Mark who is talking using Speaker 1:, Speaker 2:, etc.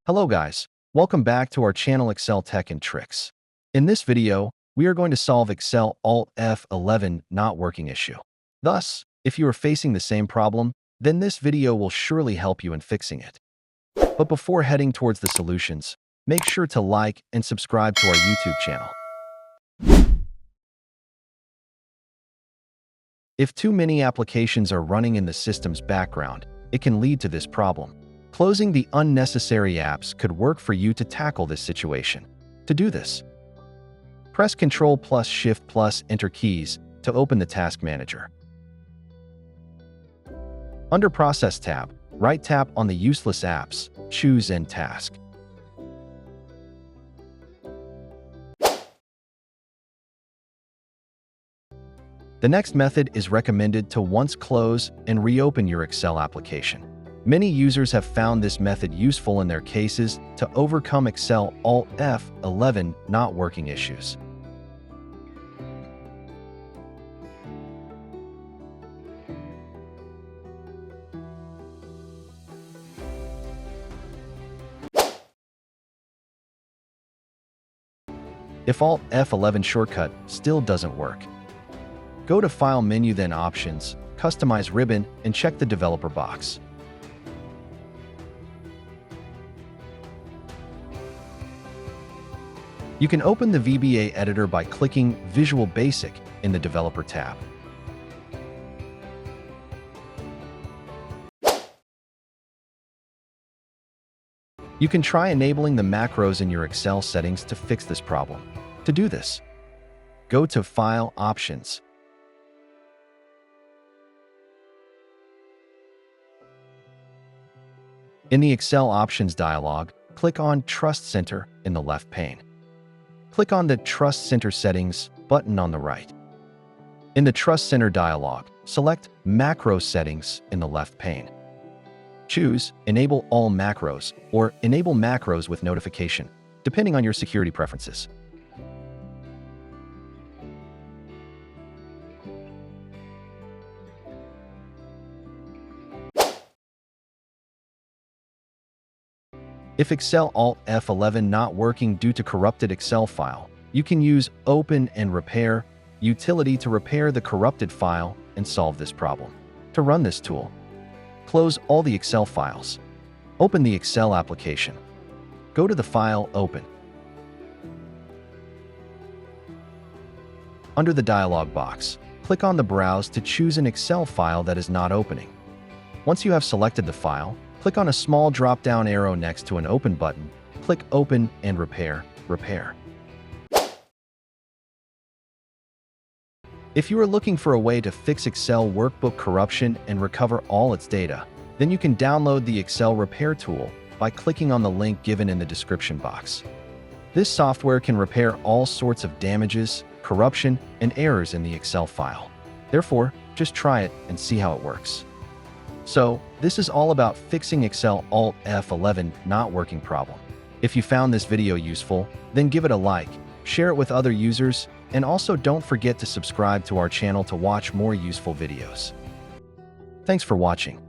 Speaker 1: Hello guys, welcome back to our channel Excel Tech and Tricks. In this video, we are going to solve Excel Alt F11 not working issue. Thus, if you are facing the same problem, then this video will surely help you in fixing it. But before heading towards the solutions, make sure to like and subscribe to our YouTube channel. If too many applications are running in the system's background, it can lead to this problem. Closing the unnecessary apps could work for you to tackle this situation. To do this, press Ctrl plus Shift plus Enter keys to open the Task Manager. Under Process tab, right-tap on the useless apps, choose End Task. The next method is recommended to once close and reopen your Excel application. Many users have found this method useful in their cases to overcome Excel Alt F11 not working issues. If Alt F11 shortcut still doesn't work, go to File menu, then Options, Customize ribbon, and check the Developer box. You can open the VBA editor by clicking Visual Basic in the Developer tab. You can try enabling the macros in your Excel settings to fix this problem. To do this, go to File Options. In the Excel Options dialog, click on Trust Center in the left pane. Click on the Trust Center Settings button on the right. In the Trust Center dialog, select Macro Settings in the left pane. Choose Enable All Macros or Enable Macros with Notification, depending on your security preferences. If Excel Alt F11 not working due to corrupted Excel file, you can use Open and Repair utility to repair the corrupted file and solve this problem. To run this tool, close all the Excel files. Open the Excel application. Go to the file Open. Under the dialog box, click on the Browse to choose an Excel file that is not opening. Once you have selected the file, click on a small drop-down arrow next to an Open button. Click Open and Repair. If you are looking for a way to fix Excel workbook corruption and recover all its data, then you can download the Excel Repair tool by clicking on the link given in the description box. This software can repair all sorts of damages, corruption, and errors in the Excel file. Therefore, just try it and see how it works. So, this is all about fixing Excel Alt F11 not working problem. If you found this video useful, then give it a like, share it with other users, and also don't forget to subscribe to our channel to watch more useful videos. Thanks for watching.